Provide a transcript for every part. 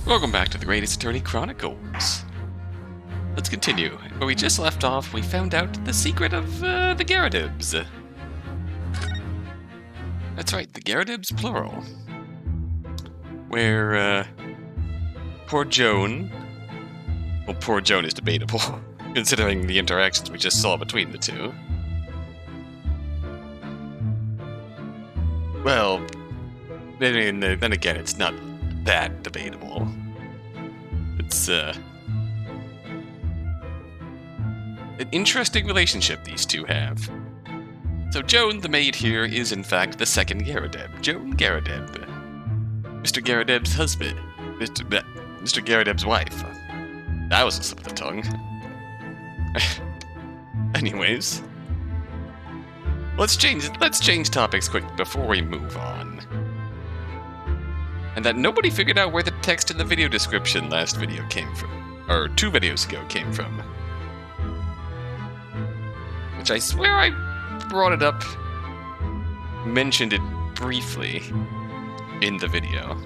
Welcome back to the Greatest Attorney Chronicles. Let's continue. Where we just left off, we found out the secret of the Gyarados. That's right, the Gyarados plural. Where poor Joan... Well, poor Joan is debatable, considering the interactions we just saw between the two. Well, then again, it's not that debatable. It's an interesting relationship these two have. So Joan, the maid here, is in fact the second Gyarados, Joan Gyarados, Mr. Gyarados' husband, Mr. Gyarados' wife. That was a slip of the tongue. Anyways, let's change topics quick before we move on. And that nobody figured out where the text in the video description last video came from. Or 2 videos ago came from. Which I swear I brought it up, mentioned it briefly in the video.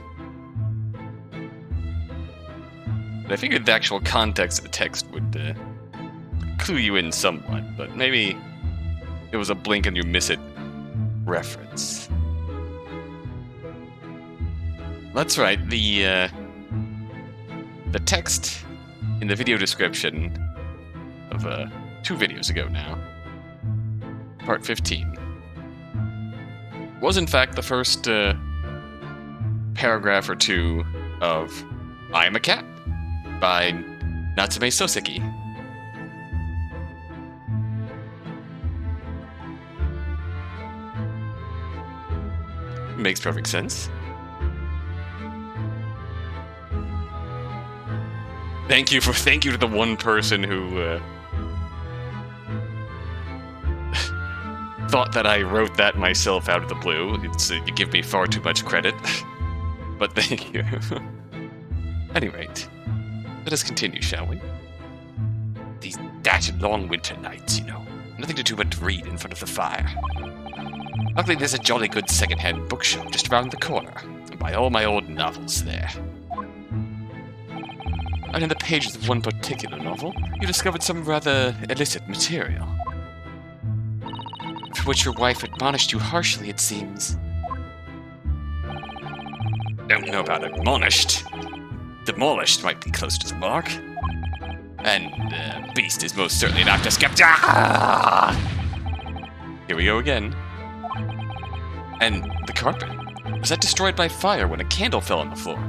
But I figured the actual context of the text would clue you in somewhat, but maybe it was a blink and you miss it reference. That's right, the text in the video description of 2 videos ago now, part 15, was in fact the first paragraph or 2 of I Am a Cat by Natsume Soseki. Makes perfect sense. Thank you to the one person who thought that I wrote that myself out of the blue. You give me far too much credit, but thank you. Any rate, let us continue, shall we? These dashed long winter nights, you know. Nothing to do but to read in front of the fire. Luckily, there's a jolly good second-hand bookshop just around the corner, and buy all my old novels there. And in the pages of one particular novel, you discovered some rather illicit material. For which your wife admonished you harshly, it seems. Don't know about admonished. Demolished might be close to the mark. And Beast is most certainly not a skeptic. Here we go again. And the carpet? Was that destroyed by fire when a candle fell on the floor?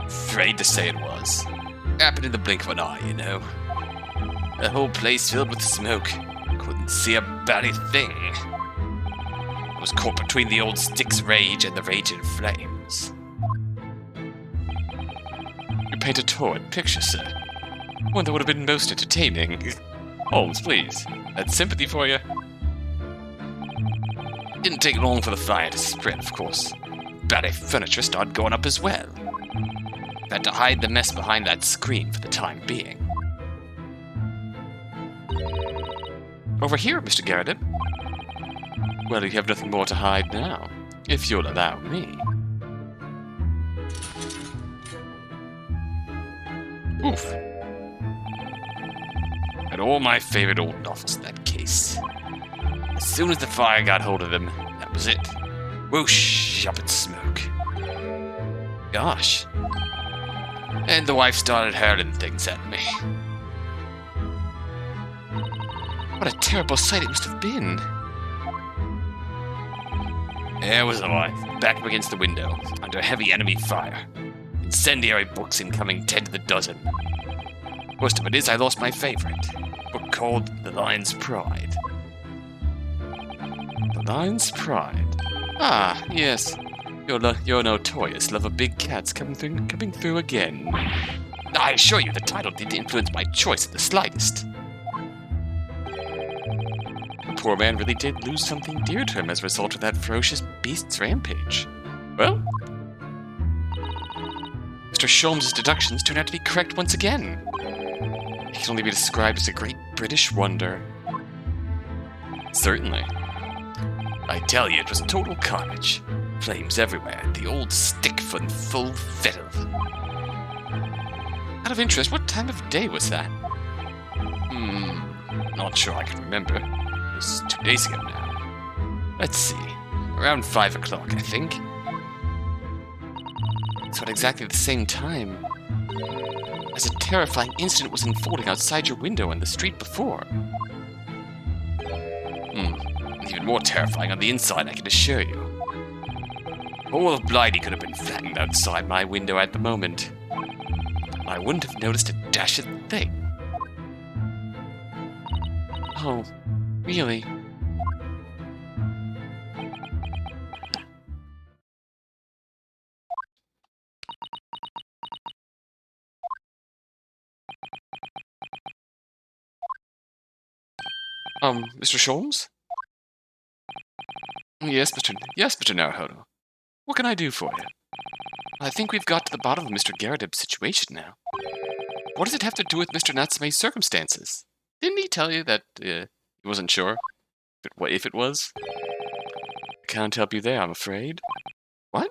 Afraid to say it was. Happened in the blink of an eye, you know. The whole place filled with smoke. Couldn't see a bally thing. I was caught between the old stick's rage and the raging flames. You paint a torrid picture, sir. One that would have been most entertaining. Holmes, please. That's sympathy for you. Didn't take long for the fire to spread, of course. Bally furniture started going up as well. Had to hide the mess behind that screen for the time being. Over here, Mr. Gyarados. Well, you have nothing more to hide now, if you'll allow me. Oof. Had all my favorite old novels in that case. As soon as the fire got hold of them, that was it. Whoosh, up in smoke. Gosh. And the wife started hurling things at me. What a terrible sight it must have been. There was the wife, back up against the window, under heavy enemy fire. Incendiary books incoming 10 to the dozen. Worst of it is I lost my favorite, a book called The Lion's Pride. The Lion's Pride? Ah, yes. Your notorious love of big cats coming through again. I assure you, the title didn't influence my choice in the slightest. The poor man really did lose something dear to him as a result of that ferocious beast's rampage. Well, Mr. Sholmes' deductions turned out to be correct once again. He can only be described as a great British wonder. Certainly. I tell you, it was total carnage. Flames everywhere, the old stick life in full fettle. Out of interest, what time of day was that? Not sure I can remember. It was 2 days ago now. Let's see. Around 5 o'clock, I think. It's at exactly the same time as a terrifying incident was unfolding outside your window on the street before. Even more terrifying on the inside, I can assure you. All of Blighty could have been flattened outside my window at the moment. I wouldn't have noticed a dashed thing. Oh, really? Mr. Sholmes? Yes, Mr. Naruhodo. What can I do for you? I think we've got to the bottom of Mr. Garridib's situation now. What does it have to do with Mr. Natsume's circumstances? Didn't he tell you that he wasn't sure if it was? I can't help you there, I'm afraid. What?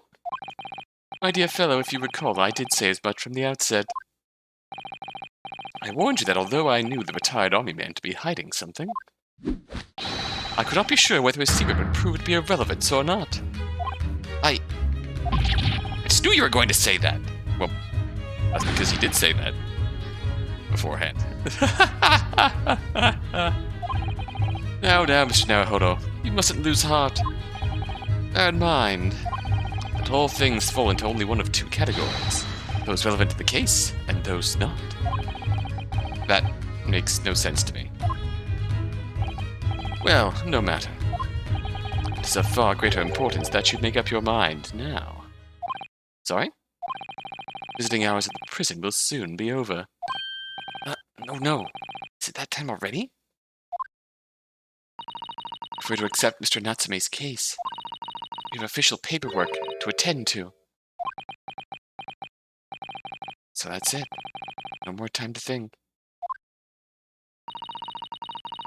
My dear fellow, if you recall, I did say as much from the outset. I warned you that although I knew the retired army man to be hiding something, I could not be sure whether his secret would prove to be of relevance or not. I just knew you were going to say that. Well, that's because he did say that beforehand. Now, Mr. Naruhodo, you mustn't lose heart. Bear in mind that all things fall into only one of two categories. Those relevant to the case, and those not. That makes no sense to me. Well, no matter. It is of far greater importance that you make up your mind now. Sorry? Visiting hours at the prison will soon be over. No. Is it that time already? If we're to accept Mr. Natsume's case, we have official paperwork to attend to. So that's it. No more time to think.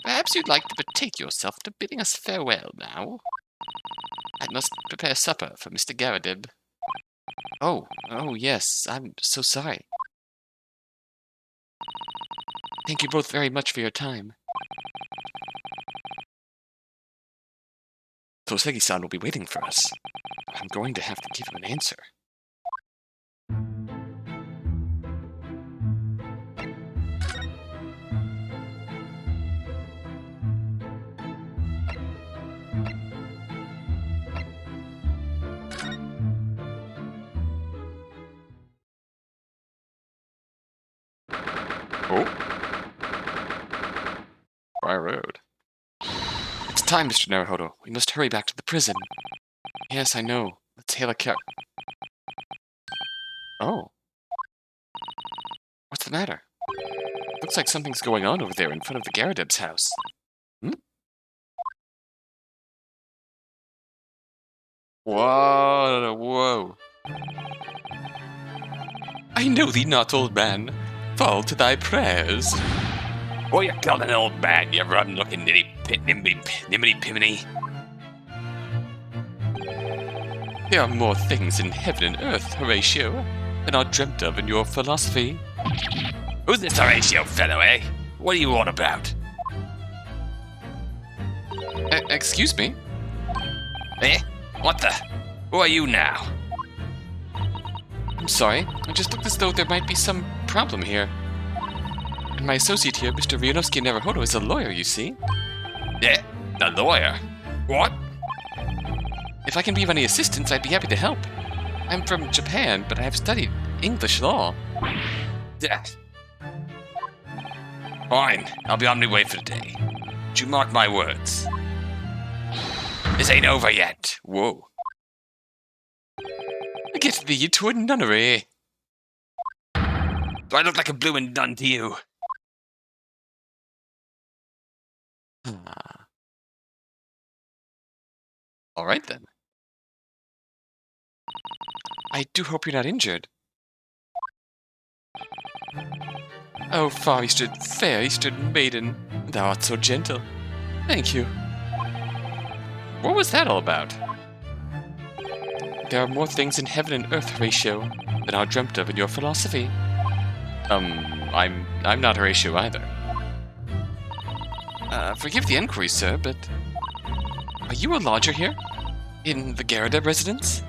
Perhaps you'd like to betake yourself to bidding us farewell now. I must prepare supper for Mr. Garridib. Oh, yes, I'm so sorry. Thank you both very much for your time. Tosegi-san will be waiting for us. I'm going to have to give him an answer. Oh. Fire road. It's time, Mr. Naruhodo. We must hurry back to the prison. Yes, I know. Let's hail a cab. Oh. What's the matter? Looks like something's going on over there in front of the Garridib's house. Whoa. I know thee not, old man. Fall to thy prayers. Oh, you call an old man, you rum-looking nimmity-pimmity. There are more things in heaven and earth, Horatio, than are dreamt of in your philosophy. Who's this Horatio fellow, eh? What are you on about? Excuse me? Eh? What the? Who are you now? I'm sorry. It just looked as though there might be some problem here. And my associate here, Mr. Ryunosuke Naruhodo, is a lawyer, you see. Eh? A lawyer? What? If I can be of any assistance, I'd be happy to help. I'm from Japan, but I have studied English law. Fine, I'll be on my way for the day. But you mark my words. This ain't over yet. Whoa. Get thee to a nunnery. Do I look like a bloomin' nun to you? All right, then. I do hope you're not injured. Oh, far-eastern, fair-eastern maiden, thou art so gentle. Thank you. What was that all about? There are more things in heaven and earth, Horatio, than are dreamt of in your philosophy. I'm not Horatio either. Forgive the inquiry, sir, but are you a lodger here? In the Garada residence?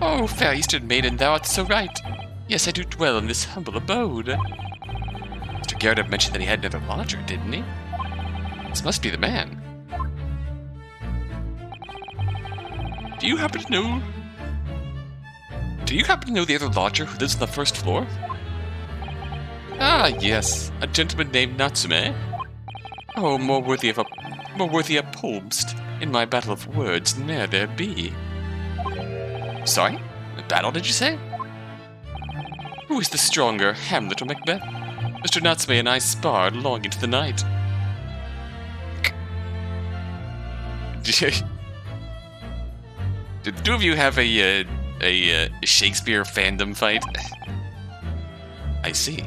Oh, fair Eastern maiden, thou art so right. Yes, I do dwell in this humble abode. Mr. Garada mentioned that he had another lodger, didn't he? This must be the man. Do you happen to know the other lodger who lives on the first floor? Ah, yes, a gentleman named Natsume. Oh, more worthy a polmst in my battle of words ne'er there be. Sorry? A battle, did you say? Who is the stronger, Hamlet or Macbeth? Mr. Natsume and I sparred long into the night. Did the two of you have a Shakespeare fandom fight? I see.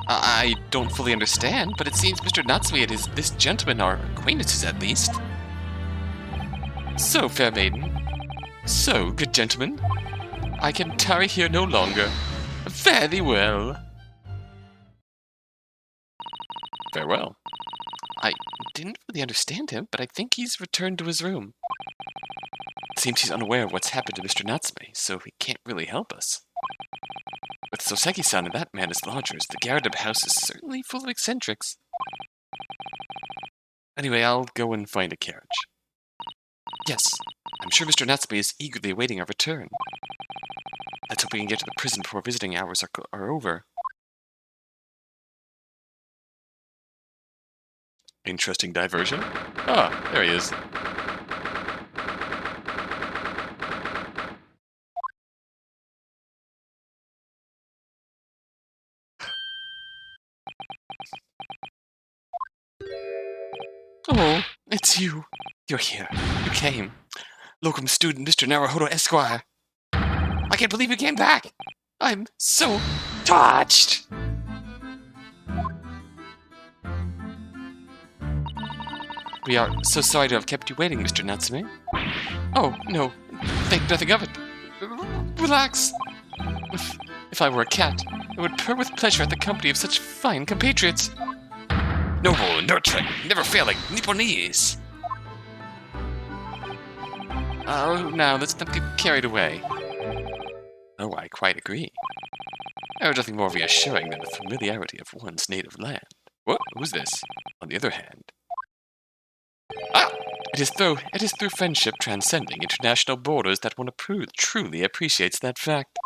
I don't fully understand, but it seems Mr. Natsume and this gentleman are acquaintances at least. So, fair maiden. So, good gentleman. I can tarry here no longer. Very well. Farewell. I didn't really understand him, but I think he's returned to his room. It seems he's unaware of what's happened to Mr. Natsume, so he can't really help us. With Soseki-san and that man as lodgers, the Garada house is certainly full of eccentrics. Anyway, I'll go and find a carriage. Yes, I'm sure Mr. Natsume is eagerly awaiting our return. Let's hope we can get to the prison before visiting hours are over. Interesting diversion. Ah, there he is. Oh, it's you. You're here. You came. Locum student Mr. Naruhodo Esquire. I can't believe you came back. I'm so touched. We are so sorry to have kept you waiting, Mr. Natsume. Oh, no. Think nothing of it. Relax. If I were a cat, I would purr with pleasure at the company of such fine compatriots. Noble, nurturing, never failing, Nipponese. Oh, now let's not get carried away. Oh, I quite agree. There is nothing more reassuring than the familiarity of one's native land. What? Who's this? On the other hand... Ah! It is through friendship transcending international borders that one truly appreciates that fact.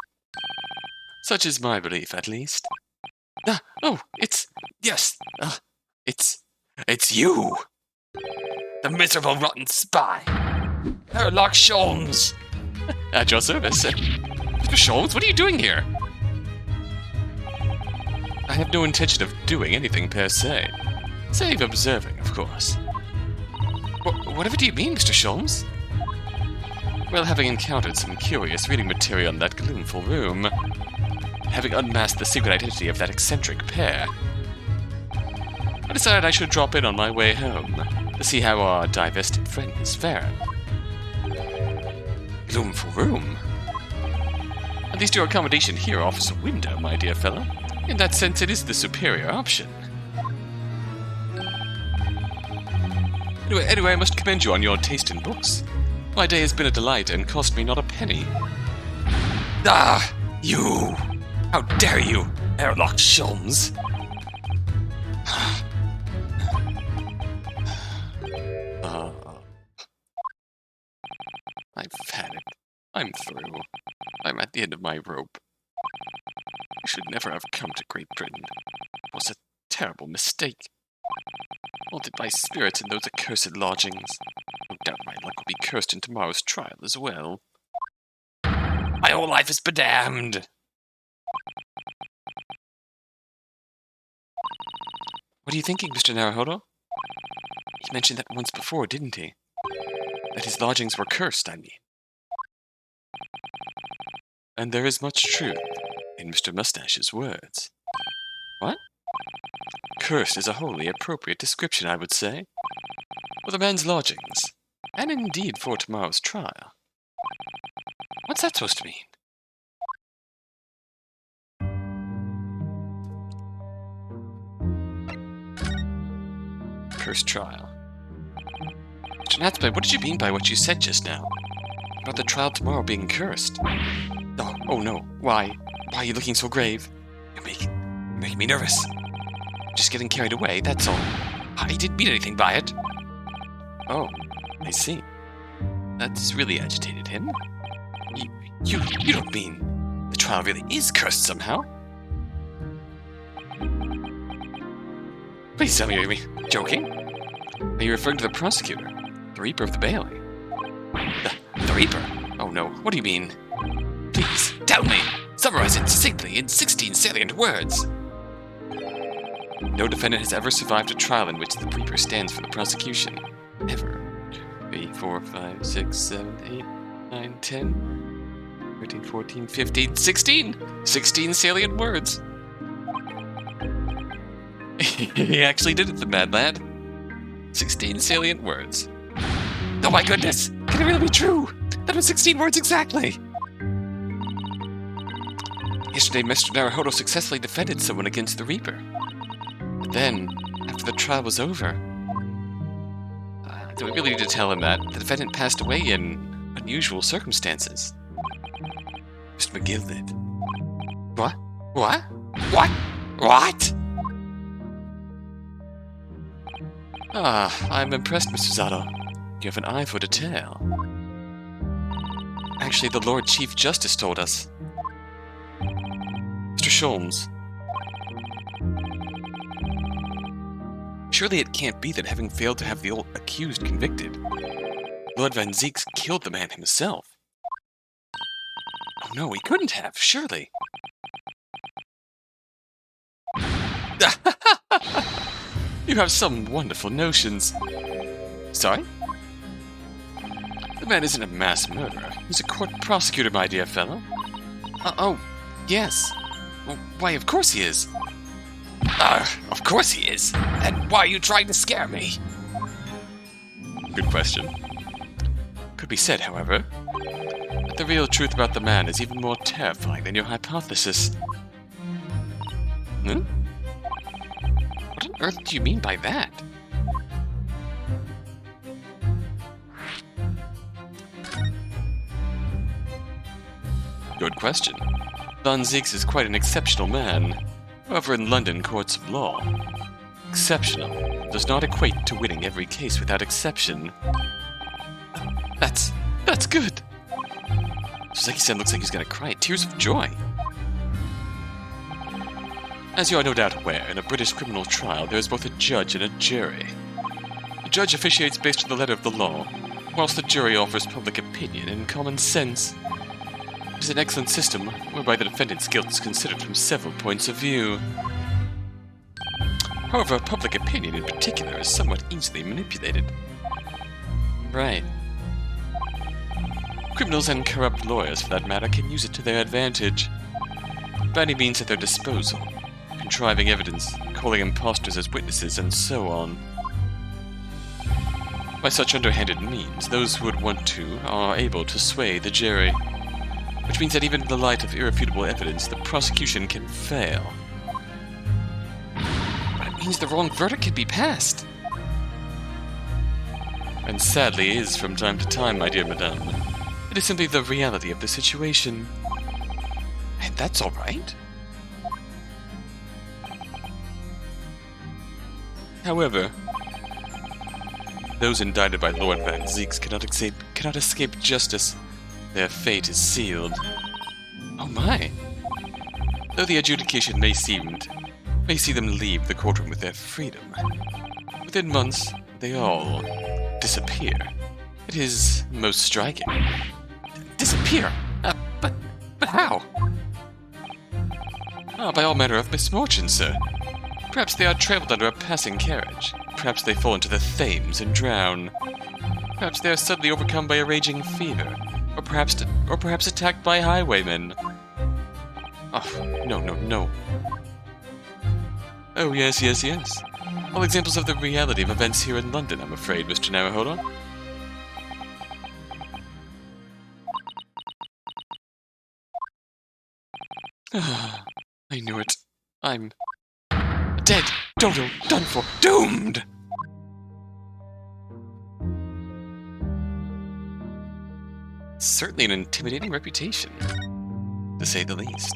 Such is my belief, at least. Ah! Oh, yes! It's you! The miserable, rotten spy! Herlock Sholmes! At your service. Mr. Sholmes, what are you doing here? I have no intention of doing anything per se. Save observing, of course. Whatever do you mean, Mr. Sholmes? Well, having encountered some curious reading material in that gloomful room, having unmasked the secret identity of that eccentric pair, I decided I should drop in on my way home to see how our divested friend is faring. Gloomful room? At least your accommodation here offers a window, my dear fellow. In that sense, it is the superior option. Anyway, I must commend you on your taste in books. My day has been a delight and cost me not a penny. Ah! You! How dare you, Herlock Sholmes! I've had it. I'm through. I'm at the end of my rope. I should never have come to Great Britain. It was a terrible mistake. Haunted by spirits in those accursed lodgings. No doubt my luck will be cursed in tomorrow's trial as well. My whole life is bedamned! What are you thinking, Mr. Naruhodo? He mentioned that once before, didn't he? That his lodgings were cursed, I mean. And there is much truth in Mr. Mustache's words. What? Cursed is a wholly appropriate description, I would say. For the man's lodgings, And indeed for tomorrow's trial. What's that supposed to mean? Cursed trial. Mr. Natsby, what did you mean by what you said just now? About the trial tomorrow being cursed? Oh no. Why? Why are you looking so grave? You're making me nervous. Just getting carried away, that's all. I didn't mean anything by it. Oh, I see. That's really agitated him. You don't mean the trial really is cursed somehow? Please tell me, are you joking? Are you referring to the prosecutor? The Reaper of the Bailey? The Reaper? Oh no, what do you mean? Please, tell me! Summarize it succinctly in 16 salient words! No defendant has ever survived a trial in which the Reaper stands for the prosecution. Ever. 3, 4, 5, 6, 7, 8, 9, 10, 13, 14, 15, 16! 16 salient words! He actually did it, the mad lad. 16 salient words. Oh my goodness! Can it really be true? That was 16 words exactly! Yesterday, Mr. Naruhodo successfully defended someone against the Reaper. But then, after the trial was over... do we really need to tell him that? The defendant passed away in unusual circumstances. Mr. McGill did. What? What? What? What? I'm impressed, Mr. Zato. You have an eye for detail. Actually, the Lord Chief Justice told us. Mr. Sholmes. Surely it can't be that having failed to have the old accused convicted, Lord Van Zeeks killed the man himself. Oh no, he couldn't have, surely. You have some wonderful notions. Sorry? The man isn't a mass murderer. He's a court prosecutor, my dear fellow. Oh, yes. Well, why, of course he is. Of course he is. And why are you trying to scare me? Good question. Could be said, however, that the real truth about the man is even more terrifying than your hypothesis. Hmm? What on earth do you mean by that? Good question. Van Zeeks is quite an exceptional man. However, in London courts of law, exceptional does not equate to winning every case without exception. That's good. Seki-san looks like he's gonna cry tears of joy. As you are no doubt aware, in a British criminal trial, there is both a judge and a jury. The judge officiates based on the letter of the law, whilst the jury offers public opinion and common sense. It is an excellent system whereby the defendant's guilt is considered from several points of view. However, public opinion in particular is somewhat easily manipulated. Right. Criminals and corrupt lawyers, for that matter, can use it to their advantage. By any means at their disposal, contriving evidence, calling impostors as witnesses, and so on. By such underhanded means, those who would want to are able to sway the jury. Which means that even in the light of irrefutable evidence, the prosecution can fail. But it means the wrong verdict can be passed. And sadly is from time to time, my dear madame. It is simply the reality of the situation. And that's all right. However, those indicted by Lord Van Zeeks cannot escape justice. Their fate is sealed. Oh my! Though the adjudication may see them leave the courtroom with their freedom, within months they all disappear. It is most striking. Disappear? But how? By all manner of misfortune, sir. Perhaps they are trampled under a passing carriage. Perhaps they fall into the Thames and drown. Perhaps they are suddenly overcome by a raging fever. Or perhaps attacked by highwaymen. Oh, no. Oh, yes. All examples of the reality of events here in London, I'm afraid, Mr. Naruhodo. I knew it. I'm dead. Dodo, done for, doomed! Certainly an intimidating reputation, to say the least.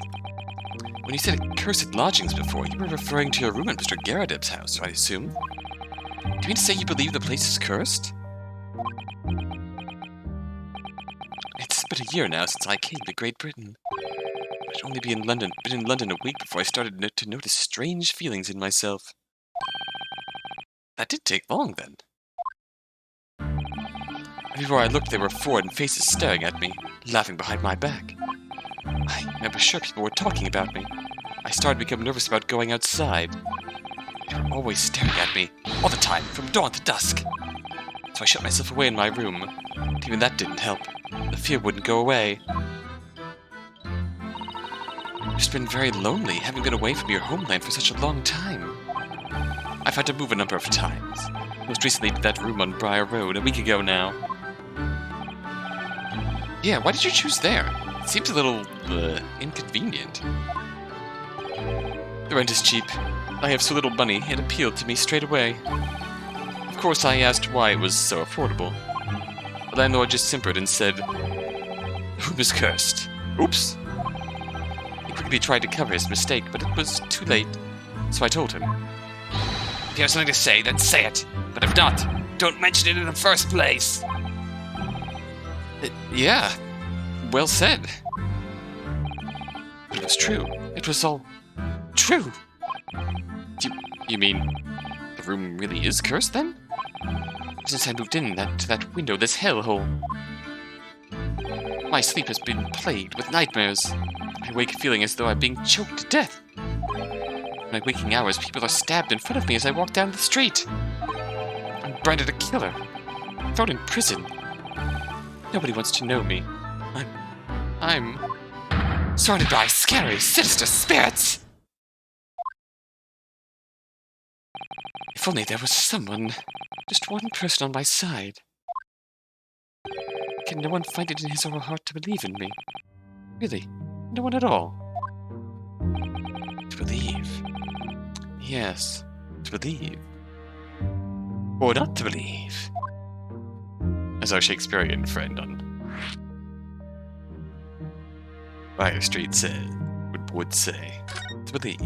When you said accursed lodgings before, you were referring to your room at Mr. Garadib's house, I assume? Do you mean to say you believe the place is cursed? It's been a year now since I came to Great Britain. I'd only been in London a week before I started to notice strange feelings in myself. That did take long, then. Everywhere I looked, there were foreign faces staring at me, laughing behind my back. I was sure people were talking about me. I started to become nervous about going outside. They were always staring at me, all the time, from dawn to dusk. So I shut myself away in my room. But even that didn't help. The fear wouldn't go away. I've just been very lonely, having been away from your homeland for such a long time. I've had to move a number of times. Most recently to that room on Briar Road, a week ago now. Yeah, why did you choose there? It seems a little, inconvenient. The rent is cheap. I have so little money, it appealed to me straight away. Of course, I asked why it was so affordable. The landlord just simpered and said, "The room is cursed." Oops. He quickly tried to cover his mistake, but it was too late. So I told him. If you have something to say, then say it. But if not, don't mention it in the first place. Yeah, well said. But it was true. It was all true. You mean the room really is cursed, then? Since I moved in to that window, this hellhole. My sleep has been plagued with nightmares. I wake feeling as though I'm being choked to death. In my waking hours, people are stabbed in front of me as I walk down the street. I'm branded a killer. Thrown in prison. Nobody wants to know me. I'm surrounded by scary, sinister spirits. If only there was someone, just one person on my side. Can no one find it in his or her heart to believe in me? Really, no one at all. To believe. Yes, to believe. Or not to believe. As our Shakespearean friend on Fire Street would say. To believe.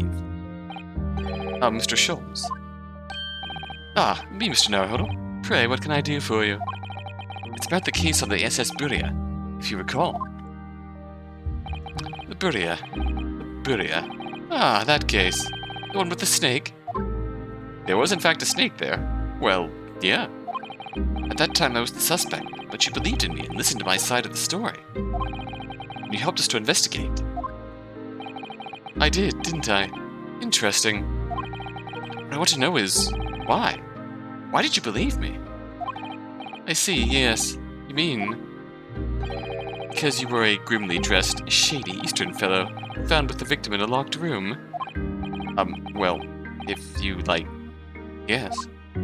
Mr. Sholmes. Ah, me, Mr. Naruhodo. Pray, what can I do for you? It's about the case of the SS Buria, if you recall. The Buria. The Buria. Ah, that case. The one with the snake. There was in fact a snake there. Well, yeah. At that time I was the suspect, but you believed in me and listened to my side of the story. And you helped us to investigate. I did, didn't I? Interesting. What I want to know is, why? Why did you believe me? I see, yes. You mean... because you were a grimly dressed, shady Eastern fellow found with the victim in a locked room? Well, if you like... yes. A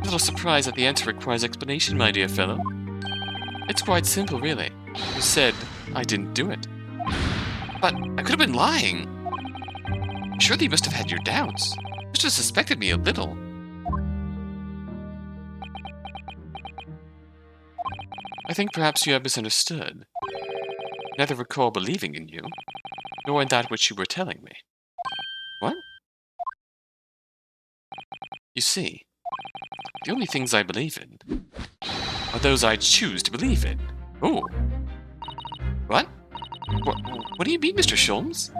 little surprised that the answer requires explanation, my dear fellow. It's quite simple, really. You said I didn't do it. But I could have been lying. Surely you must have had your doubts. You must have suspected me a little. I think perhaps you have misunderstood. Neither recall believing in you, nor in that which you were telling me. What? You see, the only things I believe in are those I choose to believe in. Oh. What? What do you mean, Mr. Sholmes?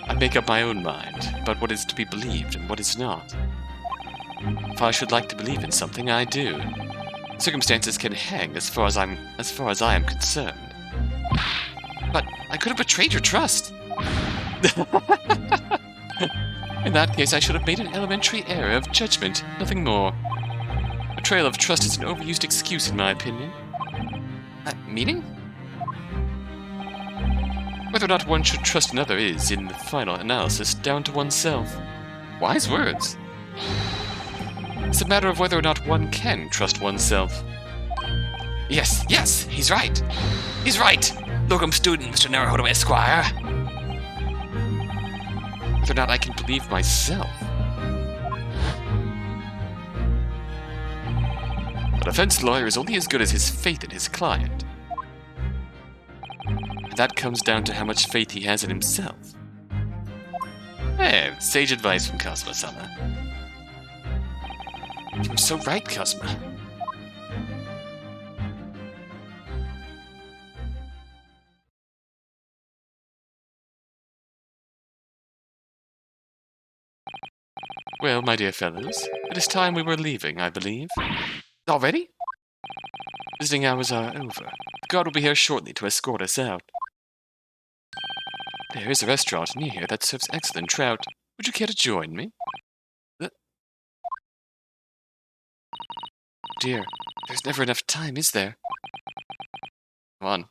I make up my own mind about what is to be believed and what is not. If I should like to believe in something, I do. Circumstances can hang as far as I am concerned. But I could have betrayed your trust. In that case, I should have made an elementary error of judgment, nothing more. Betrayal of trust is an overused excuse, in my opinion. Meaning? Whether or not one should trust another is, in the final analysis, down to oneself. Wise words. It's a matter of whether or not one can trust oneself. Yes, he's right. He's right. Locum student, Mr. Naruhodo Esquire. Whether or not I can believe myself. A defense lawyer is only as good as his faith in his client. And that comes down to how much faith he has in himself. Hey, sage advice from Kazuma-sama. You're so right, Kazuma. Well, my dear fellows, it is time we were leaving, I believe. Already? Visiting hours are over. The guard will be here shortly to escort us out. There is a restaurant near here that serves excellent trout. Would you care to join me? Dear, there's never enough time, is there? Come on.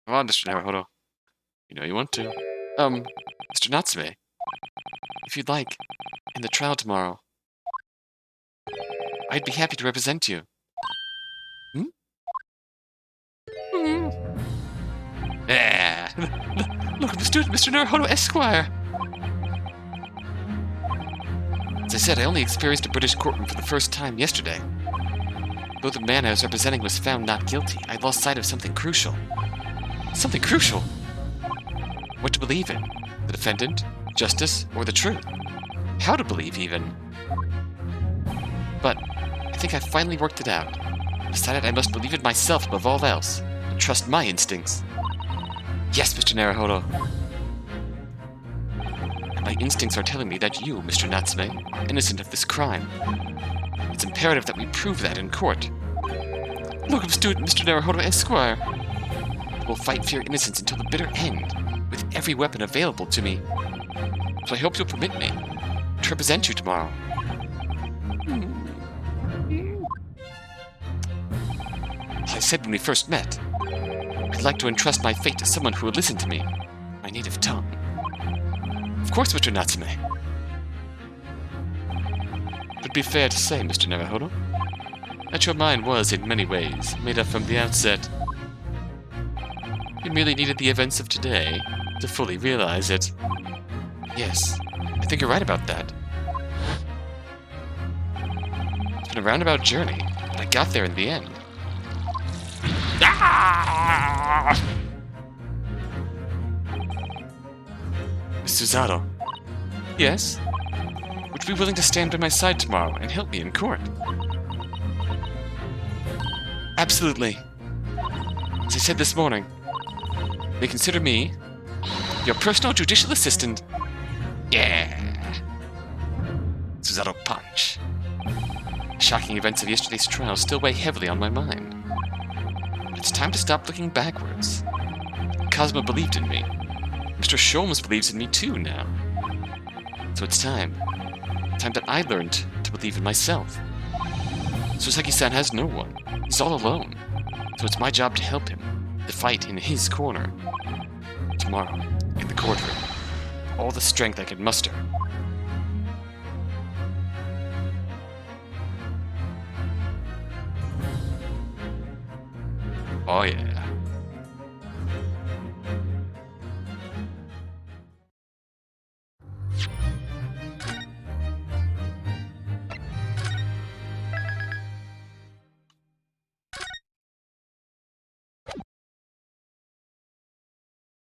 Come on, Mr. Naruhodo. You know you want to. Mr. Natsume, if you'd like, in the trial tomorrow, I'd be happy to represent you. Yeah. Look at the student, Mr. Naruhodo Esquire. As I said, I only experienced a British courtroom for the first time yesterday. Though the man I was representing was found not guilty, I lost sight of something crucial. Something crucial? What to believe in? The defendant, justice, or the truth? How to believe, even. But I think I finally worked it out. I decided I must believe in myself above all else, and trust my instincts. Yes, Mr. Naruhodo. And my instincts are telling me that you, Mr. Natsume, are innocent of this crime. It's imperative that we prove that in court. Locum student, Mr. Naruhodo Esquire. I will fight for your innocence until the bitter end, with every weapon available to me. So I hope you'll permit me to represent you tomorrow. As I said when we first met, I'd like to entrust my fate to someone who will listen to me, my native tongue. Of course, Mr. Natsume. It'd be fair to say, Mr. Naruhodo, that your mind was, in many ways, made up from the outset. You merely needed the events of today to fully realize it. Yes, I think you're right about that. It's been a roundabout journey, but I got there in the end. Ah! Mr. Zato. Yes? Would you be willing to stand by my side tomorrow and help me in court? Absolutely. As I said this morning, you may consider me your personal judicial assistant. Yeah. Suzato punch. The shocking events of yesterday's trial still weigh heavily on my mind. It's time to stop looking backwards. Cosmo believed in me. Mr. Sholmes believes in me too now. So it's time. Time that I learned to believe in myself. Soseki-san has no one. He's all alone. So it's my job to help him. To fight in his corner. Tomorrow, in the courtroom. All the strength I can muster. Oh yeah.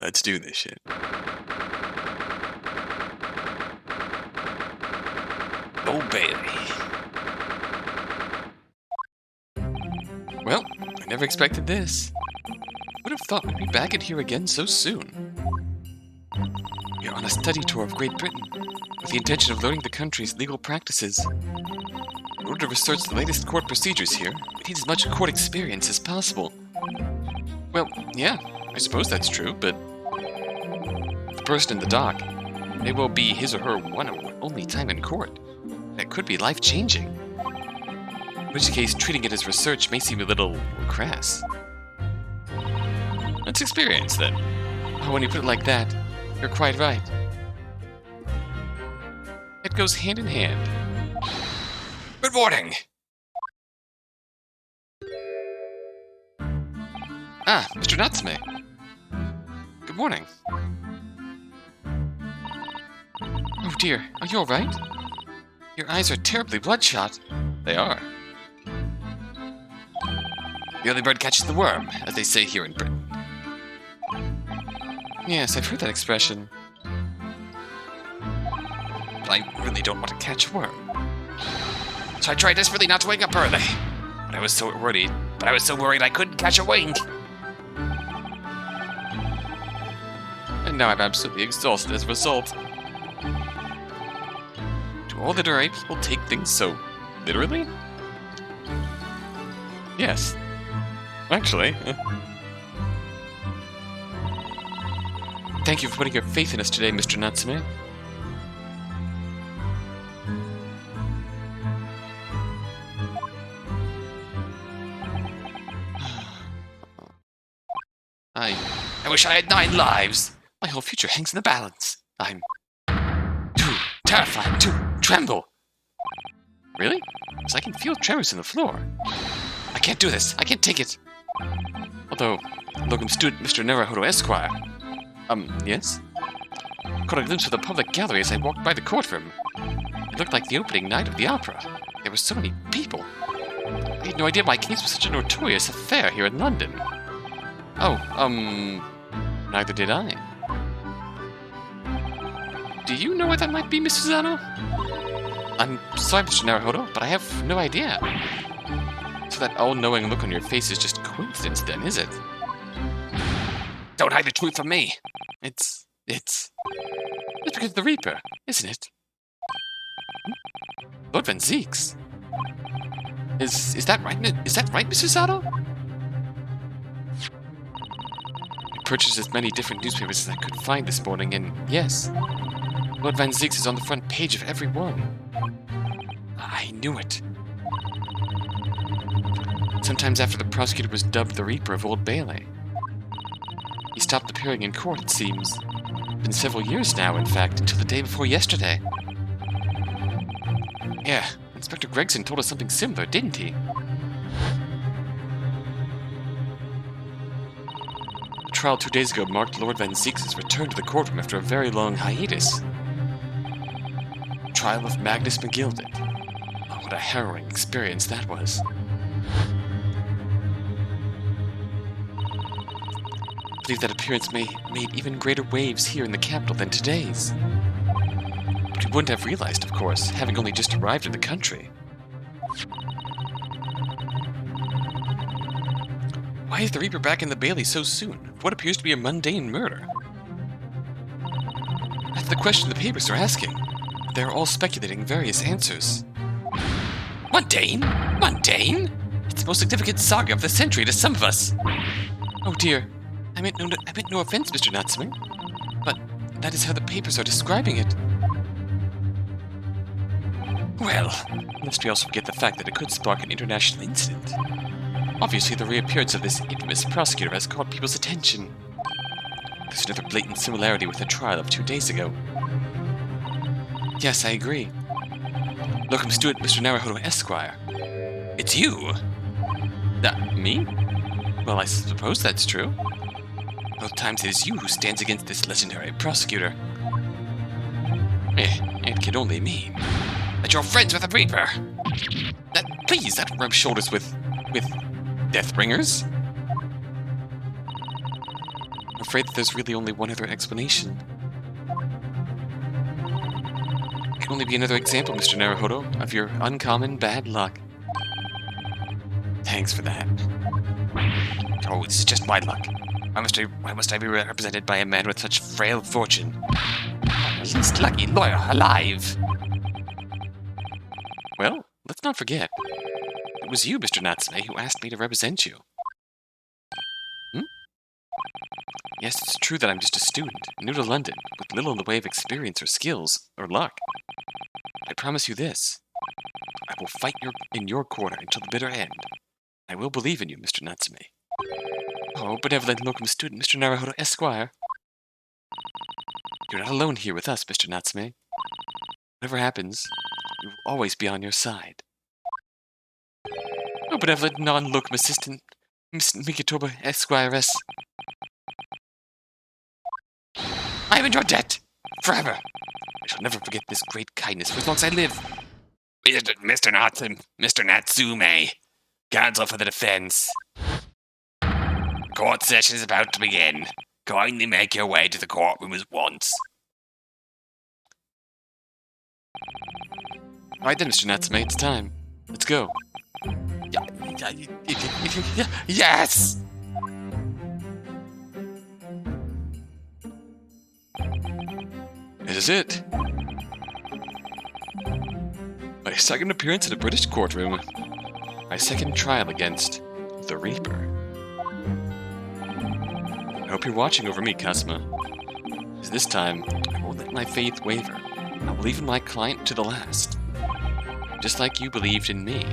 Let's do this shit. Oh, baby. Well, I never expected this. Would have thought we'd be back in here again so soon. We are on a study tour of Great Britain, with the intention of learning the country's legal practices. In order to research the latest court procedures here, we need as much court experience as possible. Well, yeah, I suppose that's true, but the person in the dock may well be his or her one and only time in court. That could be life-changing. In which case, treating it as research may seem a little crass. Let's experience, then. Oh, when you put it like that, you're quite right. It goes hand in hand. Good morning. Ah, Mr. Natsume. Good morning. Oh dear, are you alright? Your eyes are terribly bloodshot. They are. The early bird catches the worm, as they say here in Britain. Yes, I've heard that expression. But I really don't want to catch a worm. So I tried desperately not to wake up early. But I was so worried I couldn't catch a wink. And now I'm absolutely exhausted as a result. Do all literary people take things so literally? Yes. Actually. Thank you for putting your faith in us today, Mr. Natsume. I wish I had 9 lives. My whole future hangs in the balance. I'm Too terrified to tremble. Really? Because I can feel tremors in the floor. I can't do this. I can't take it. Although, locum student Mr. Naruhodo Esquire. Yes? Caught a glimpse of the public gallery as I walked by the courtroom. It looked like the opening night of the opera. There were so many people. I had no idea my case was such a notorious affair here in London. Oh, neither did I. Do you know where that might be, Miss Susano? I'm sorry, Mr. Naruhodo, but I have no idea. So that all-knowing look on your face is just coincidence then, is it? Don't hide the truth from me. It's because of the Reaper, isn't it? Lord Van Zeeks. Is that right? Is that right, Mr. Sato? I purchased as many different newspapers as I could find this morning, and yes, Lord Van Zeeks is on the front page of every one. I knew it. Sometimes after the prosecutor was dubbed the Reaper of Old Bailey. He stopped appearing in court, it seems. It's been several years now, in fact, until the day before yesterday. Yeah, Inspector Gregson told us something similar, didn't he? The trial 2 days ago marked Lord Van Zeeks' return to the courtroom after a very long hiatus. Trial of Magnus McGilded. Oh, what a harrowing experience that was. I believe that appearance made even greater waves here in the capital than today's. But we wouldn't have realized, of course, having only just arrived in the country. Why is the Reaper back in the Bailey so soon for what appears to be a mundane murder? That's the question the papers are asking. They're all speculating various answers. Mundane? Mundane? It's the most significant saga of the century to some of us. Oh dear. I meant no offense, Mr. Natsume, but that is how the papers are describing it. Well, lest we also forget the fact that it could spark an international incident. Obviously, the reappearance of this infamous prosecutor has caught people's attention. There's another blatant similarity with the trial of 2 days ago. Yes, I agree. Locum student Mr. Naruhodo Esquire. it's you. Me? Well, I suppose that's true. Both times it is you who stands against this legendary prosecutor. It could only mean That you're friends with the Reaper. please, that rub shoulders with Deathbringers? I'm afraid that there's really only one other explanation. It can only be another example, Mr. Naruhodo, of your uncommon bad luck. Thanks for that. Oh, it's just my luck. Why must I be represented by a man with such frail fortune? The least lucky lawyer alive. Well, let's not forget. It was you, Mr. Natsume, who asked me to represent you. Yes, it's true that I'm just a student, new to London, with little in the way of experience or skills, or luck. I promise you this. I will fight in your corner until the bitter end. I will believe in you, Mr. Natsume. Oh, benevolent locum student, Mr. Naruhodo Esquire. You're not alone here with us, Mr. Natsume. Whatever happens, we will always be on your side. Oh, benevolent non-locum assistant, Miss Mikitoba, Esquires. I am in your debt. Forever. I shall never forget this great kindness for as long as I live. Mr. Natsume. Counsel for the defense. Court session is about to begin. Kindly make your way to the courtroom at once. Right then, Mr. Natsume, it's time. Let's go. Yes! This is it. My second appearance in a British courtroom. My second trial against the Reaper. I hope you're watching over me, Kazuma. Because this time, I won't let my faith waver. I'll believe in my client to the last. Just like you believed in me.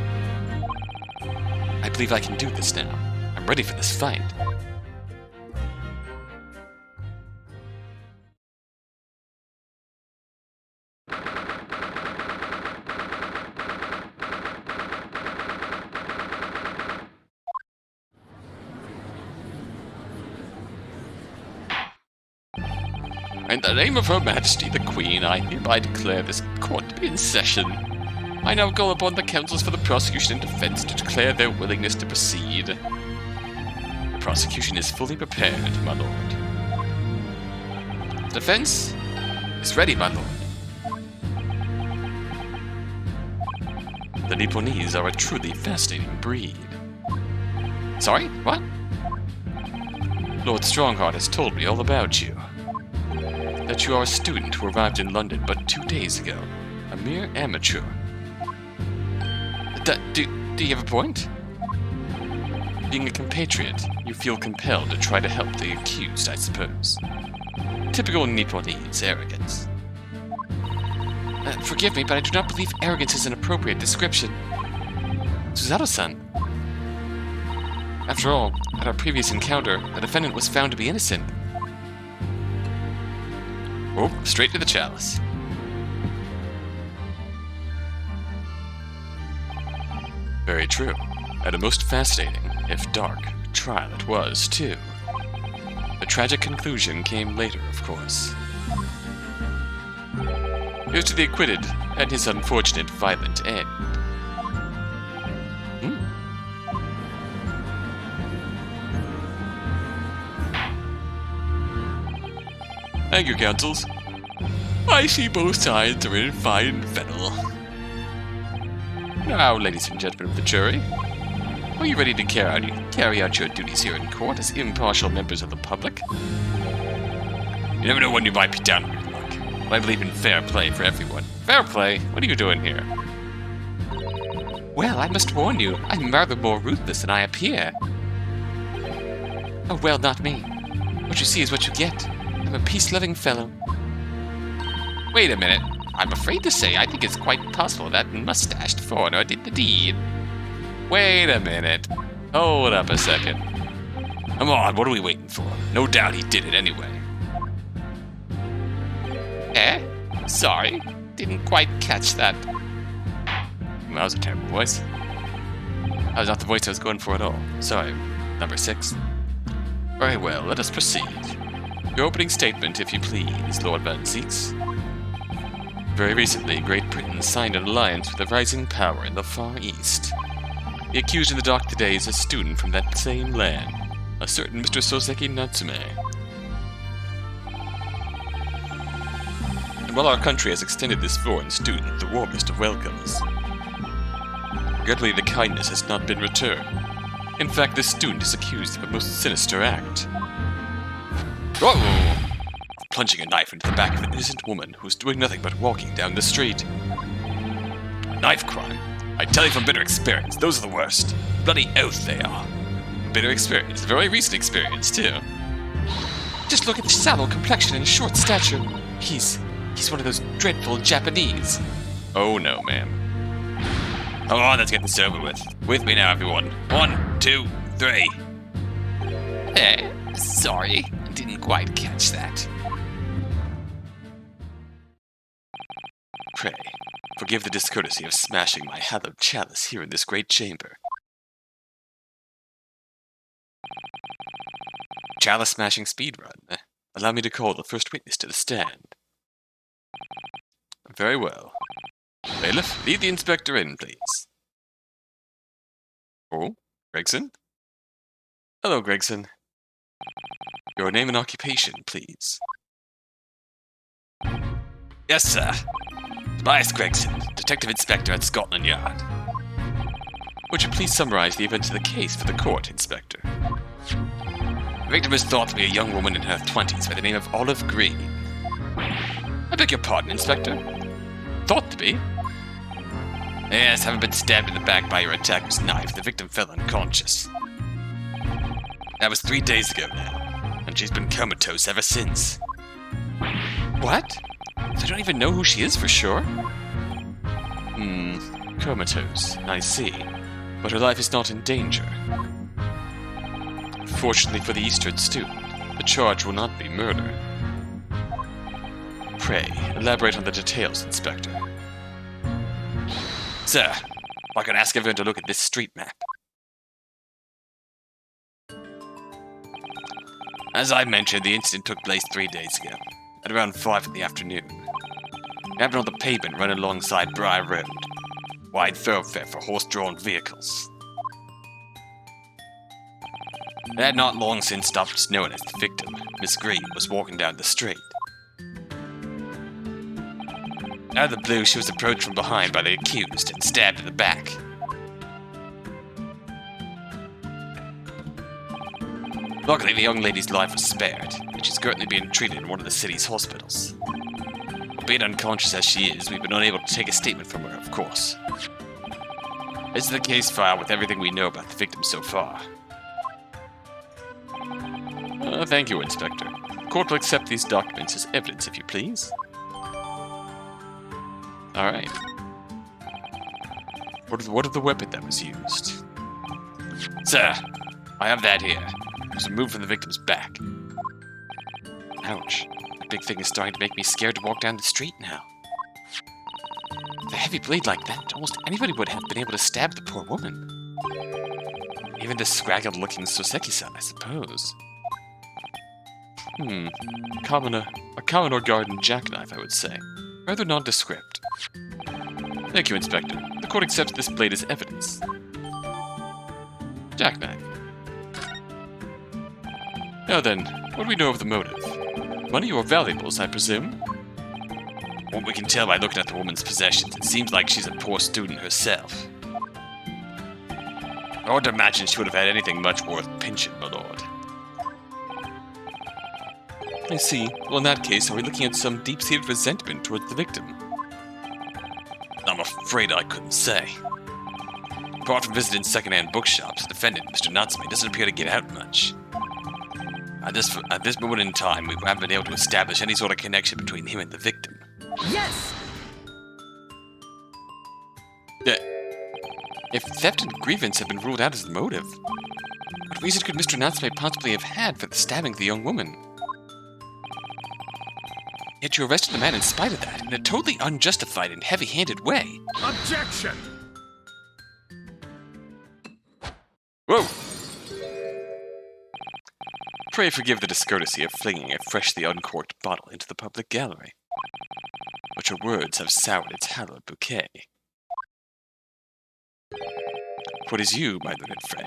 I believe I can do this now. I'm ready for this fight. In the name of Her Majesty the Queen, I hereby declare this court to be in session. I now call upon the counsels for the prosecution and defense to declare their willingness to proceed. The prosecution is fully prepared, my lord. The defense is ready, my lord. The Nipponese are a truly fascinating breed. Sorry, what? Lord Strongheart has told me all about you. That you are a student who arrived in London but 2 days ago. A mere amateur. Do you have a point? Being a compatriot, you feel compelled to try to help the accused, I suppose. Typical Nipponese arrogance. Forgive me, but I do not believe arrogance is an appropriate description. Suzato-san. After all, at our previous encounter, the defendant was found to be innocent. Oh, straight to the chalice. Very true. And a most fascinating, if dark, trial it was, too. The tragic conclusion came later, of course. Here's to the acquitted, and his unfortunate violent end. Thank you, counsels. I see both sides are in fine fettle. Now, ladies and gentlemen of the jury, are you ready to carry out your duties here in court as impartial members of the public? You never know when you might be down on your luck. I believe in fair play for everyone. Fair play? What are you doing here? Well, I must warn you, I'm rather more ruthless than I appear. Oh, well, not me. What you see is what you get. I'm a peace-loving fellow. Wait a minute. I'm afraid to say I think it's quite possible that mustached foreigner did the deed. Wait a minute. Hold up a second. Come on, what are we waiting for? No doubt he did it anyway. Eh? Sorry. Didn't quite catch that. That was a terrible voice. That was not the voice I was going for at all. Sorry. Number 6. Very well, let us proceed. Your opening statement, if you please, Lord Van Zeeks. Very recently, Great Britain signed an alliance with a rising power in the Far East. The accused in the dock today is a student from that same land, a certain Mr. Soseki Natsume. And while our country has extended this foreign student the warmest of welcomes, regrettably the kindness has not been returned. In fact, this student is accused of a most sinister act. Whoa! Plunging a knife into the back of an innocent woman who was doing nothing but walking down the street. Knife crime? I tell you from bitter experience, those are the worst. Bloody oath they are. Bitter experience, a very recent experience, too. Just look at the sallow complexion and short stature. He's one of those dreadful Japanese. Oh no, ma'am. Come on, let's get this over with. With me now, everyone. 1, 2, 3. Sorry. Didn't quite catch that. Pray, forgive the discourtesy of smashing my hallowed chalice here in this great chamber. Chalice smashing speedrun. Allow me to call the first witness to the stand. Very well. Bailiff, lead the inspector in, please. Oh, Gregson? Hello, Gregson. Your name and occupation, please. Yes, sir. Tobias Gregson, Detective Inspector at Scotland Yard. Would you please summarize the events of the case for the court, Inspector? The victim is thought to be a young woman in her 20s by the name of Olive Green. I beg your pardon, Inspector? Thought to be? Yes, having been stabbed in the back by your attacker's knife, the victim fell unconscious. That was 3 days ago now, and she's been comatose ever since. What? So I don't even know who she is for sure? Comatose, I see. But her life is not in danger. Fortunately for the Eastern student, the charge will not be murder. Pray, elaborate on the details, Inspector. Sir, if I could ask everyone to look at this street map. As I mentioned, the incident took place 3 days ago, at around 5 in the afternoon. It happened on the pavement running alongside Briar Road, wide thoroughfare for horse-drawn vehicles. It had not long since stopped snowing as the victim, Miss Green, was walking down the street. Out of the blue, she was approached from behind by the accused and stabbed in the back. Luckily, the young lady's life was spared, and she's currently being treated in one of the city's hospitals. Being unconscious as she is, we've been unable to take a statement from her, of course. This is the case file with everything we know about the victim so far. Thank you, Inspector. The court will accept these documents as evidence, if you please. Alright. What of the weapon that was used? Sir, I have that here. It was removed from the victim's back. Ouch. That big thing is starting to make me scared to walk down the street now. With a heavy blade like that, almost anybody would have been able to stab the poor woman. Even this scraggled-looking Soseki-san, I suppose. A common or garden jackknife, I would say. Rather nondescript. Thank you, Inspector. The court accepts this blade as evidence. Jackknife. Now then, what do we know of the motive? Money or valuables, I presume? What we can tell by looking at the woman's possessions, it seems like she's a poor student herself. I wouldn't imagine she would have had anything much worth pinching, my lord. I see. Well, in that case, are we looking at some deep-seated resentment towards the victim? I'm afraid I couldn't say. Apart from visiting second-hand bookshops, the defendant, Mr. Natsume, doesn't appear to get out much. At this moment in time, we haven't been able to establish any sort of connection between him and the victim. Yes! If theft and grievance have been ruled out as the motive, what reason could Mr. Natsume possibly have had for the stabbing of the young woman? Yet you arrested the man in spite of that, in a totally unjustified and heavy-handed way. Objection! Whoa! Pray forgive the discourtesy of flinging a freshly uncorked bottle into the public gallery. But your words have soured its hallowed bouquet. For it is you, my learned friend,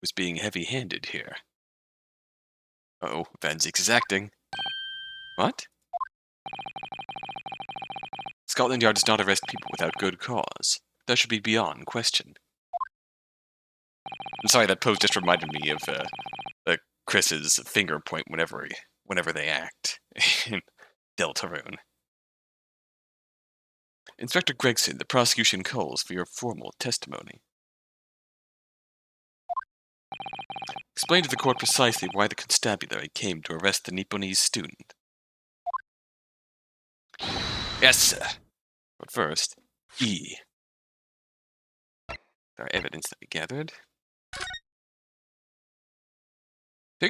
who's being heavy-handed here. Uh-oh, Van Zieks is acting. What? Scotland Yard does not arrest people without good cause. That should be beyond question. I'm sorry, that pose just reminded me of Chris's finger point whenever they act in Deltarune. Inspector Gregson, the prosecution calls for your formal testimony. Explain to the court precisely why the constabulary came to arrest the Nipponese student. Yes, sir. But first, E. Our evidence that we gathered. The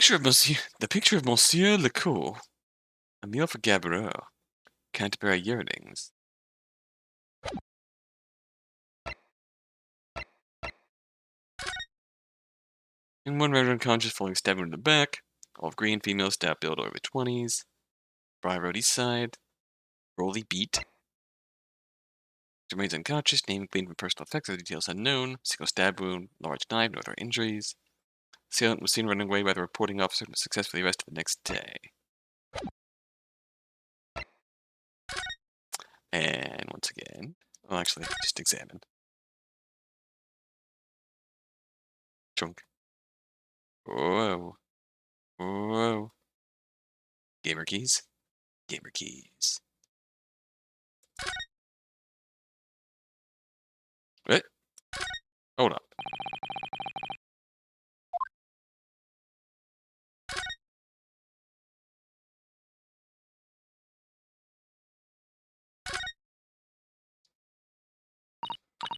picture of Monsieur Lecourt. A meal for Gabriel. Canterbury Yearnings. And one rendered unconscious, falling stabbed in the back. Olive green, female, stab build, early 20s. Briar Road East Side. Rolly beat. Remains unconscious, name clean from personal effects, other details unknown. Single stab wound, large knife, no other injuries. Assailant was seen running away by the reporting officer and was successfully arrested the next day. And once again, well, actually, just examine. Trunk. Whoa. Whoa. Gamer keys. Gamer keys. What? Hold up.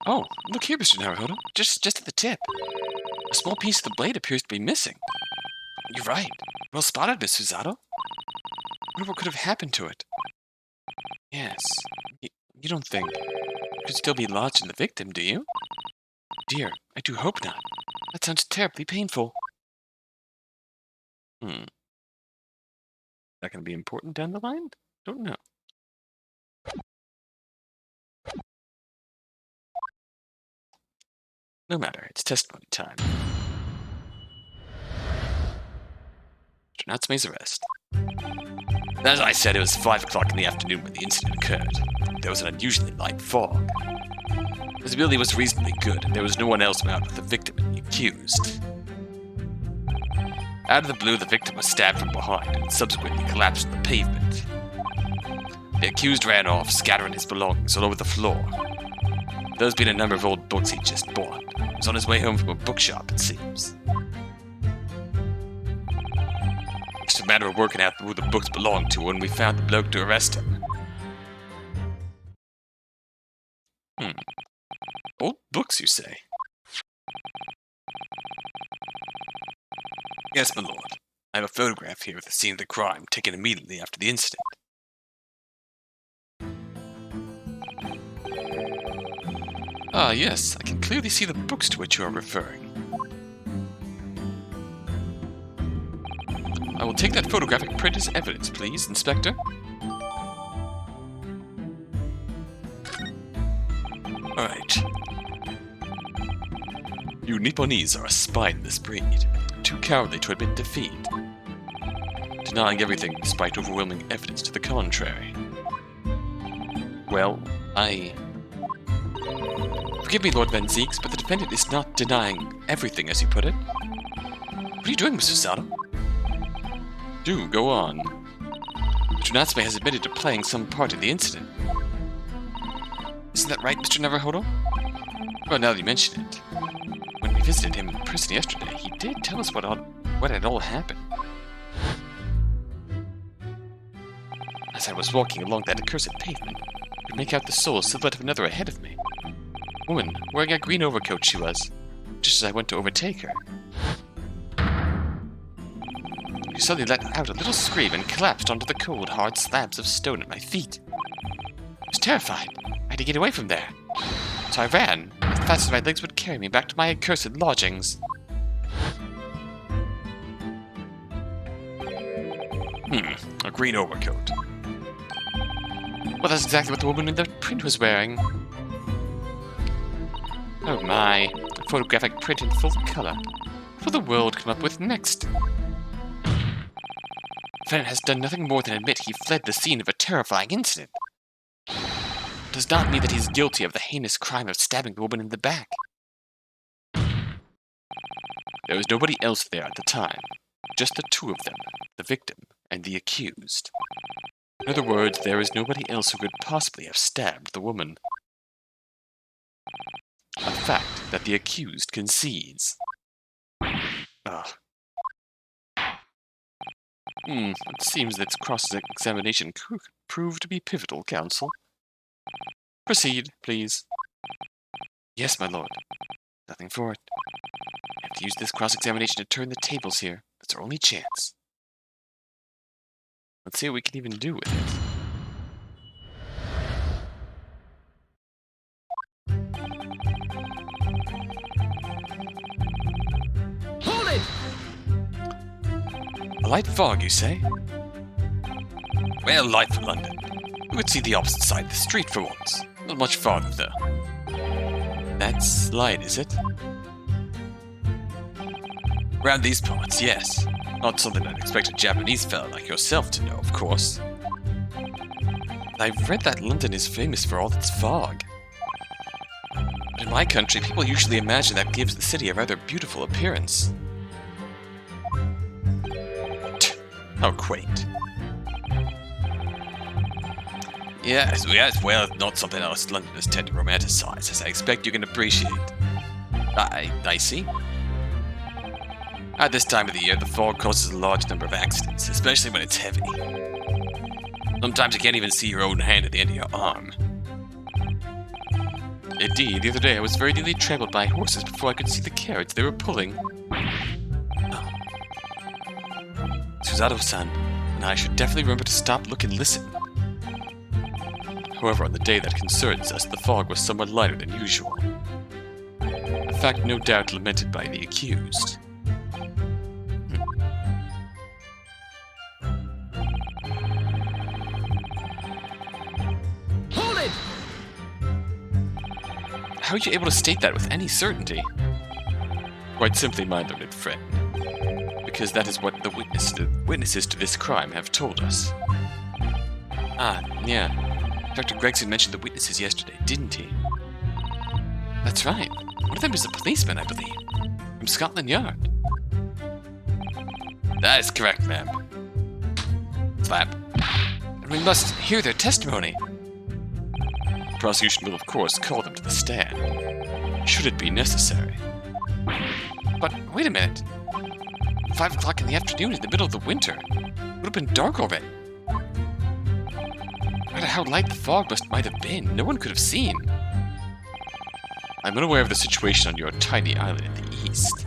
Oh, look here, Mr. Naruhodo. Just at the tip. A small piece of the blade appears to be missing. You're right. Well spotted, Miss Susato. I wonder what could have happened to it. Yes. You don't think it could still be lodged in the victim, do you? Dear, I do hope not. That sounds terribly painful. That gonna be important down the line? Don't know. No matter, it's testimony time. Mr. Natsume's arrest. As I said, it was 5 o'clock in the afternoon when the incident occurred. There was an unusually light fog. Visibility was reasonably good, and there was no one else around with the victim and the accused. Out of the blue, the victim was stabbed from behind and subsequently collapsed on the pavement. The accused ran off, scattering his belongings all over the floor. There's been a number of old books he'd just bought. He was on his way home from a bookshop, it seems. It's a matter of working out who the books belonged to when we found the bloke to arrest him. Old books, you say? Yes, my lord. I have a photograph here of the scene of the crime, taken immediately after the incident. Ah, yes, I can clearly see the books to which you are referring. I will take that photographic print as evidence, please, Inspector. Alright. You Nipponese are a spine in this breed, too cowardly to admit defeat, denying everything despite overwhelming evidence to the contrary. Well, Forgive me, Lord Van Zeeks, but the defendant is not denying everything, as you put it. What are you doing, Mr. Sato? Do, go on. Mr. Natsume has admitted to playing some part in the incident. Isn't that right, Mr. Naruhodo? Well, now that you mention it. When we visited him in prison yesterday, he did tell us what had all happened. As I was walking along that accursed pavement, I could make out the sole silhouette of another ahead of me. Woman, wearing a green overcoat she was, just as I went to overtake her. She suddenly let out a little scream and collapsed onto the cold, hard slabs of stone at my feet. I was terrified. I had to get away from there. So I ran, as fast as my legs would carry me back to my accursed lodgings. A green overcoat. Well, that's exactly what the woman in the print was wearing. Oh my, a photographic print in full color. What will the world come up with next? The defendant has done nothing more than admit he fled the scene of a terrifying incident. It does not mean that he is guilty of the heinous crime of stabbing the woman in the back. There was nobody else there at the time, just the two of them, the victim and the accused. In other words, there is nobody else who could possibly have stabbed the woman. A fact that the accused concedes. It seems that cross-examination could prove to be pivotal, counsel. Proceed, please. Yes, my lord. Nothing for it. I have to use this cross-examination to turn the tables here. That's our only chance. Let's see what we can even do with it. Hold it! light fog, you say? Well, light for London. You could see the opposite side of the street for once. Not much farther, though. That's light, is it? Around these parts, yes. Not something I'd expect a Japanese fella like yourself to know, of course. I've read that London is famous for all its fog. But in my country, people usually imagine that gives the city a rather beautiful appearance. How quaint. Yes, well, not something else Londoners tend to romanticize, as I expect you can appreciate. I see. At this time of the year, the fog causes a large number of accidents, especially when it's heavy. Sometimes you can't even see your own hand at the end of your arm. Indeed, the other day I was very nearly trampled by horses before I could see the carriage they were pulling. Suzato-san, and I should definitely remember to stop, look, and listen. However, on the day that concerns us, the fog was somewhat lighter than usual. A fact no doubt lamented by the accused. Hold it! How are you able to state that with any certainty? Quite simply, my learned friend. Because that is what the witnesses to this crime have told us. Ah, yeah. Dr. Gregson mentioned the witnesses yesterday, didn't he? That's right. One of them is a policeman, I believe. From Scotland Yard. That is correct, ma'am. Slap. And we must hear their testimony. The prosecution will, of course, call them to the stand. Should it be necessary. But, wait a minute. 5 o'clock in the afternoon in the middle of the winter. It would have been dark already. No matter how light the fog might have been, no one could have seen. I'm unaware of the situation on your tiny island in the east.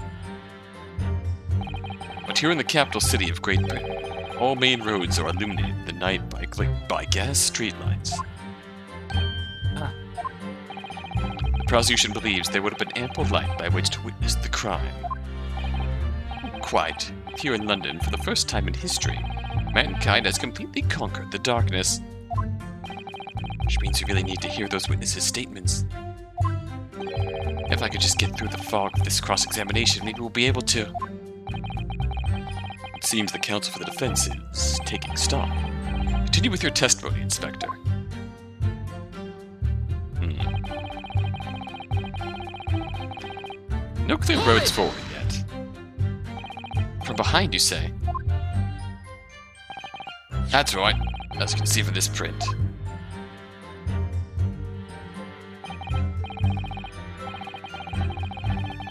But here in the capital city of Great Britain, all main roads are illuminated in the night by gas streetlights. The prosecution believes there would have been ample light by which to witness the crime. Quite. Here in London, for the first time in history, mankind has completely conquered the darkness. Which means we really need to hear those witnesses' statements. If I could just get through the fog of this cross-examination, maybe we'll be able to... It seems the counsel for the defense is taking stock. Continue with your testimony, Inspector. No clear roads forward yet. From behind, you say? That's right, as you can see from this print.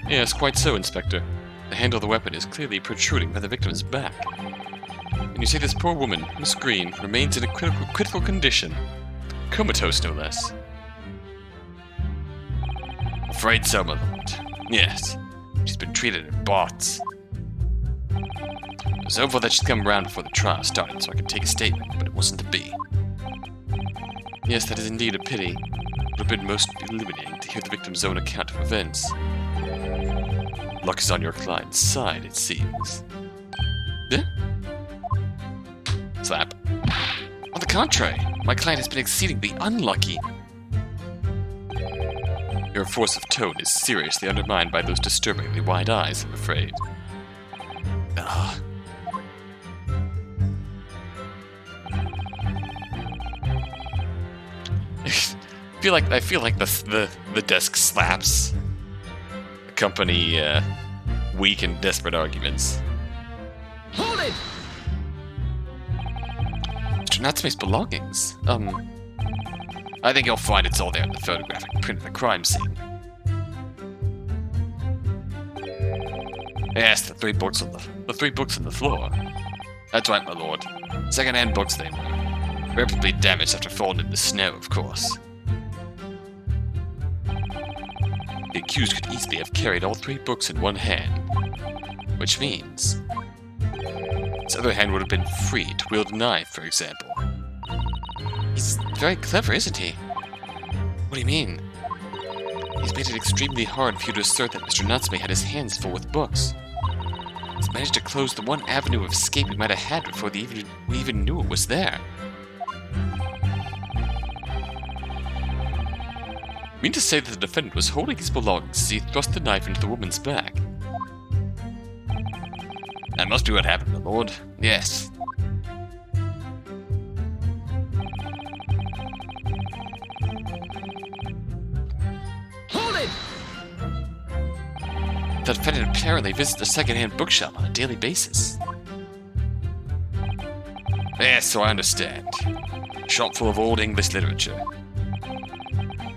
Yes, quite so, Inspector. The handle of the weapon is clearly protruding from the victim's back. And you say this poor woman, Miss Green, remains in a critical condition. Comatose, no less. Afraid so, my lord. Yes. She's been treated in bots. I was hopeful that she'd come around before the trial started so I could take a statement, but it wasn't to be. Yes, that is indeed a pity. It would have been most illuminating to hear the victim's own account of events. Luck is on your client's side, it seems. Eh? Slap. On the contrary, my client has been exceedingly unlucky. Your force of tone is seriously undermined by those disturbingly wide eyes, I'm afraid. Ah. I feel like the desk slaps accompany weak and desperate arguments. Hold it! Mr. Natsume's belongings. I think you'll find it's all there in the photographic print of the crime scene. Yes, the three books on the floor. That's right, my lord. Second-hand books they were. Irreparably damaged after falling in the snow, of course. The accused could easily have carried all 3 books in one hand, which means his other hand would have been free to wield a knife, for example. He's very clever, isn't he? What do you mean? He's made it extremely hard for you to assert that Mr. Natsume had his hands full with books. It's managed to close the one avenue of escape we might have had before we even knew it was there. Mean to say that the defendant was holding his belongings as he thrust the knife into the woman's back? That must be what happened, my lord. Yes. Hold it! The defendant apparently visits a second-hand bookshop on a daily basis. Yes, so I understand. Shop full of old English literature.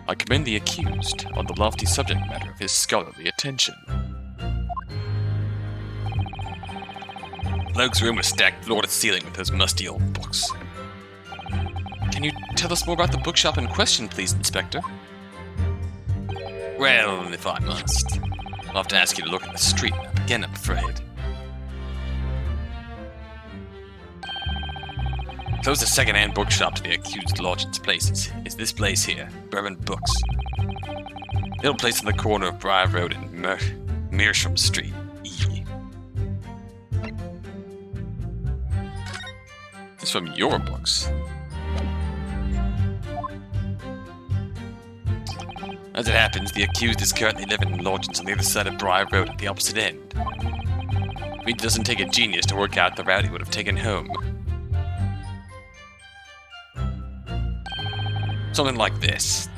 I commend the accused on the lofty subject matter of his scholarly attention. Bloke's room was stacked floor to ceiling with those musty old books. Can you tell us more about the bookshop in question, please, Inspector? Well, if I must, I'll have to ask you to look at the street map again, I'm afraid. Close the second-hand bookshop to the accused lodgings places. It's this place here, Bourbon Books. Little place on the corner of Briar Road and Mearsham Street. It's from your books. As it happens, the accused is currently living in lodgings on the other side of Briar Road at the opposite end. It doesn't take a genius to work out the route he would have taken home. Something like this.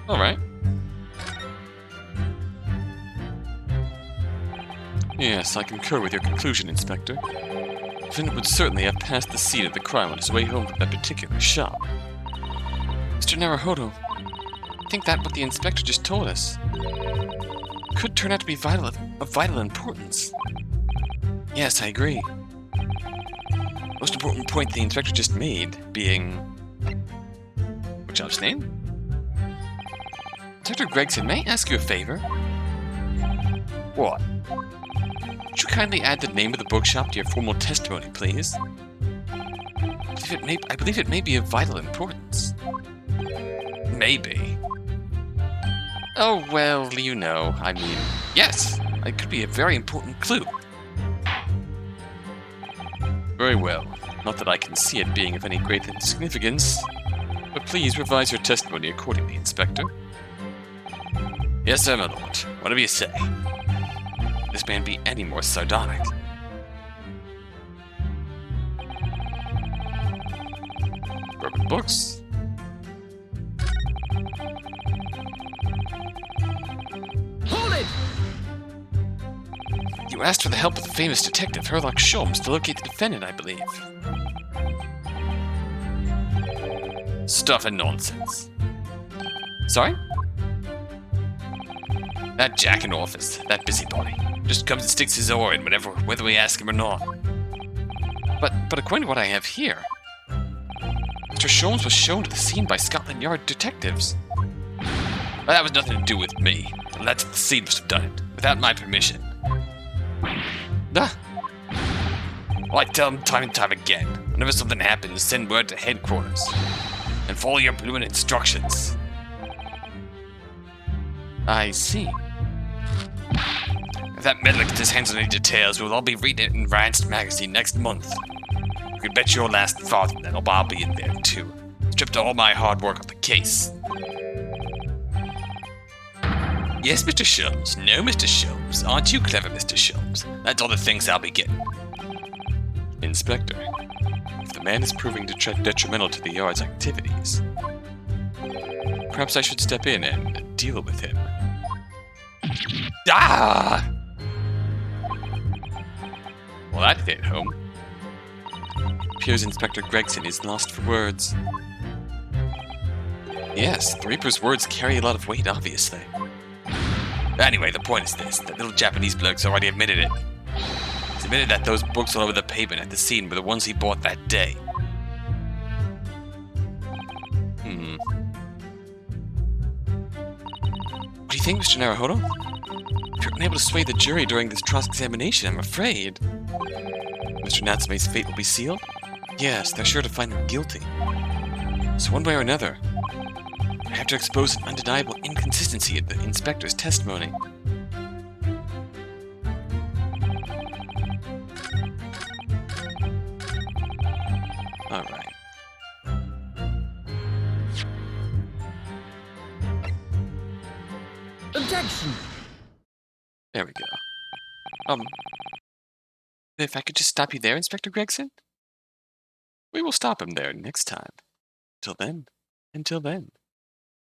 Alright. Yes, I concur with your conclusion, Inspector. Defendant would certainly have passed the scene of the crime on his way home from that particular shop. Mr. Naruhodo, I think that what the Inspector just told us could turn out to be of vital importance. Yes, I agree. Most important point the Inspector just made being... Which shop's name? Inspector Gregson, may I ask you a favor? What? Would you kindly add the name of the bookshop to your formal testimony, please? I believe it may be of vital importance. Maybe. Oh, well, you know, I mean, yes, it could be a very important clue. Very well. Not that I can see it being of any great significance, but please revise your testimony accordingly, Inspector. Yes, sir, my lord. Whatever you say. This man be any more sardonic. Bourbon Books. Hold it! You asked for the help of the famous detective Herlock Sholmes to locate the defendant, I believe. Stuff and nonsense. Sorry? That jack in office, that busybody, just comes and sticks his oar in whether we ask him or not. But according to what I have here, Mr. Sholmes was shown to the scene by Scotland Yard detectives. Well, that was nothing to do with me. The lads at the scene must have done it, without my permission. Ah, Well, I tell them time and time again, whenever something happens, send word to headquarters. And follow your bloomin' instructions. I see. If that meddler gets his hands on any details, we'll all be reading it in Ryan's magazine next month. You can bet your last farthing that I'll be in there too. Stripped all my hard work off the case. Yes, Mr. Sholmes. No, Mr. Sholmes. Aren't you clever, Mr. Sholmes? That's all the things I'll be getting. Inspector, if the man is proving detrimental to the Yard's activities, perhaps I should step in and deal with him. Ah! Well, that hit home. Appears Inspector Gregson is lost for words. Yes, the Reaper's words carry a lot of weight, obviously. Anyway, the point is this. That little Japanese bloke's already admitted it. He's admitted that those books all over the pavement at the scene were the ones he bought that day. What do you think, Mr. Naruhodo? If you're unable to sway the jury during this cross-examination, I'm afraid Mr. Natsume's fate will be sealed? Yes, they're sure to find him guilty. So one way or another, I have to expose an undeniable inconsistency in the inspector's testimony. Alright. Objection! There we go. If I could just stop you there, Inspector Gregson? We will stop him there next time. Until then.